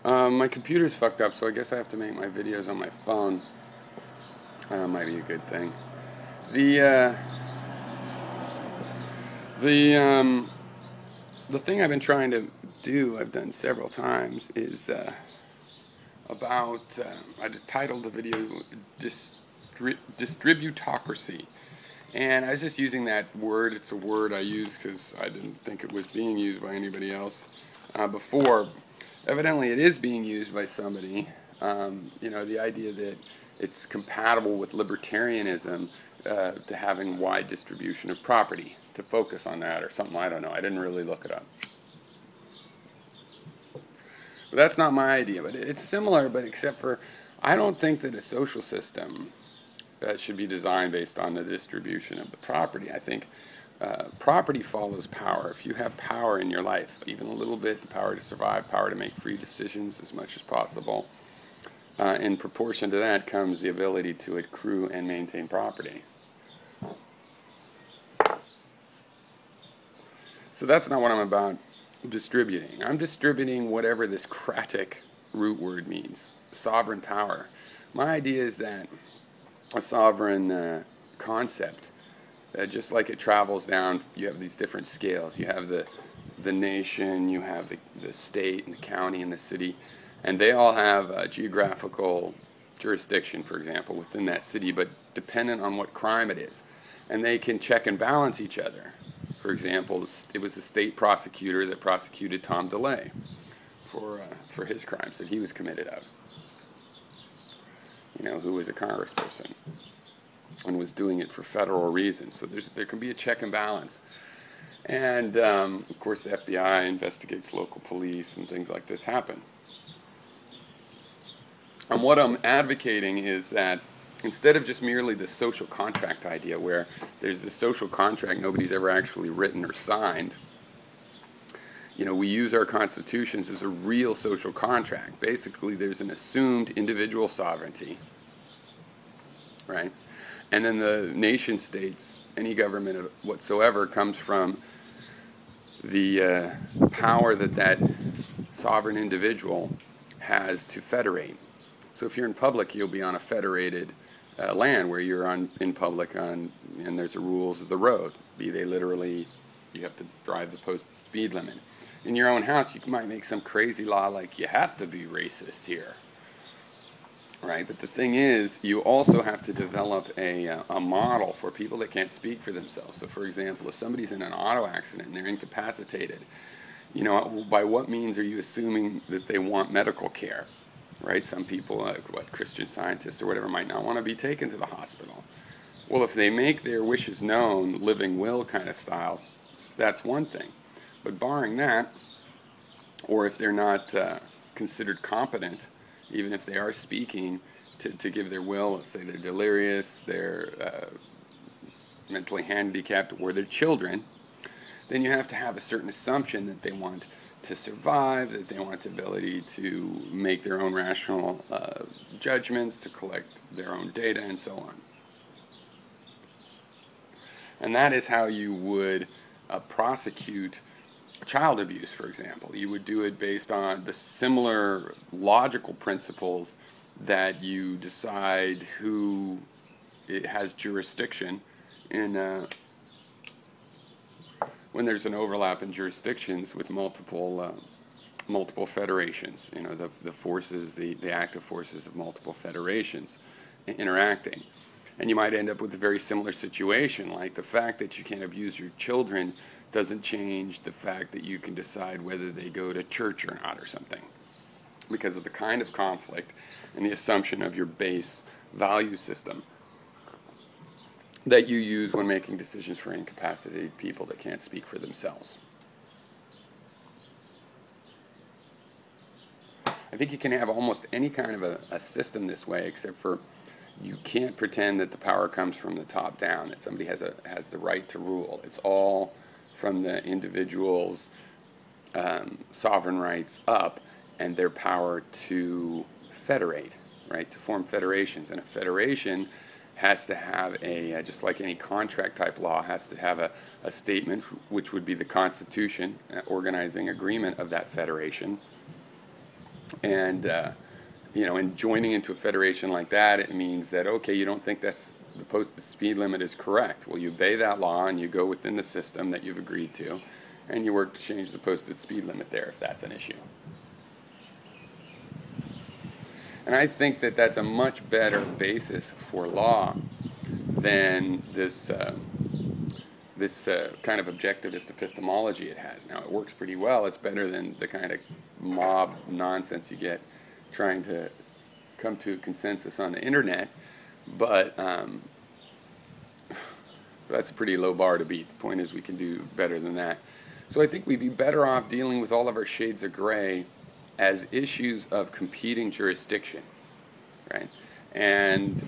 My computer's fucked up, so I guess I have to make my videos on my phone. Might be a good thing. The uh, the thing I've been trying to do, I've done several times, is about. I just titled the video "Distributocracy," and I was just using that word. It's a word I use because I didn't think it was being used by anybody else before. Evidently, it is being used by somebody. The idea that it's compatible with libertarianism to having wide distribution of property, to focus on that or something. I don't know. I didn't really look it up. But that's not my idea. But it's similar, but except for I don't think that a social system should be designed based on the distribution of the property. I think property follows power. If you have power in your life, even a little bit, the power to survive, power to make free decisions as much as possible, in proportion to that comes the ability to accrue and maintain property. So that's not what I'm about distributing. I'm distributing whatever this cratic root word means, sovereign power. My idea is that a sovereign concept, just like it travels down, you have these different scales. You have the nation, you have the state and the county and the city, and they all have a geographical jurisdiction, for example, within that city, but dependent on what crime it is. And they can check and balance each other. For example, it was the state prosecutor that prosecuted Tom DeLay for his crimes that he was committed of. Who was a congressperson and was doing it for federal reasons. So there can be a check and balance. And, of course, the FBI investigates local police and things like this happen. And what I'm advocating is that instead of just merely the social contract idea where there's this social contract nobody's ever actually written or signed, we use our constitutions as a real social contract. Basically, there's an assumed individual sovereignty, right? And then the nation states, any government whatsoever, comes from the power that sovereign individual has to federate. So if you're in public, you'll be on a federated land where you're in public and there's the rules of the road. Be they literally, you have to drive the posted speed limit. In your own house, you might make some crazy law like you have to be racist here, right? But the thing is, you also have to develop a model for people that can't speak for themselves. So, for example, if somebody's in an auto accident and they're incapacitated, by what means are you assuming that they want medical care, right? Some people, like Christian Scientists or whatever, might not want to be taken to the hospital. Well, if they make their wishes known, living will kind of style, that's one thing. But barring that, or if they're not considered competent, even if they are speaking to give their will, let's say they're delirious, they're mentally handicapped, or they're children, then you have to have a certain assumption that they want to survive, that they want the ability to make their own rational judgments, to collect their own data, and so on. And that is how you would prosecute child abuse, for example. You would do it based on the similar logical principles that you decide who it has jurisdiction in when there's an overlap in jurisdictions with multiple federations. The forces, the active forces of multiple federations interacting. And you might end up with a very similar situation, like the fact that you can't abuse your children doesn't change the fact that you can decide whether they go to church or not or something, because of the kind of conflict and the assumption of your base value system that you use when making decisions for incapacitated people that can't speak for themselves. I think you can have almost any kind of a system this way, except for you can't pretend that the power comes from the top down, that somebody has the right to rule. It's all from the individual's sovereign rights up and their power to federate, right, to form federations. And a federation has to have just like any contract type law, has to have a statement, which would be the Constitution, organizing agreement of that federation. And in joining into a federation like that, it means that, okay, you don't think that's the posted speed limit is correct. Well, you obey that law and you go within the system that you've agreed to, and you work to change the posted speed limit there if that's an issue. And I think that that's a much better basis for law than this kind of objectivist epistemology it has. Now, it works pretty well. It's better than the kind of mob nonsense you get trying to come to a consensus on the internet, but that's a pretty low bar to beat. The point is we can do better than that. So I think we'd be better off dealing with all of our shades of gray as issues of competing jurisdiction, right? And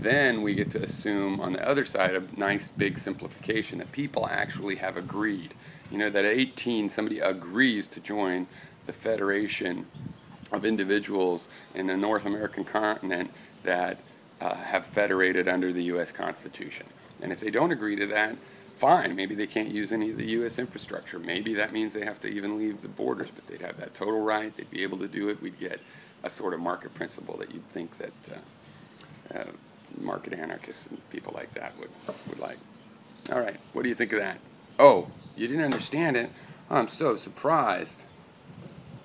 then we get to assume on the other side a nice big simplification that people actually have agreed. That at 18 somebody agrees to join the Federation of individuals in the North American continent that have federated under the U.S. Constitution. And if they don't agree to that, fine, maybe they can't use any of the U.S. infrastructure. Maybe that means they have to even leave the borders, but they'd have that total right. They'd be able to do it. We'd get a sort of market principle that you'd think that market anarchists and people like that would like. All right, what do you think of that? Oh, you didn't understand it? Oh, I'm so surprised.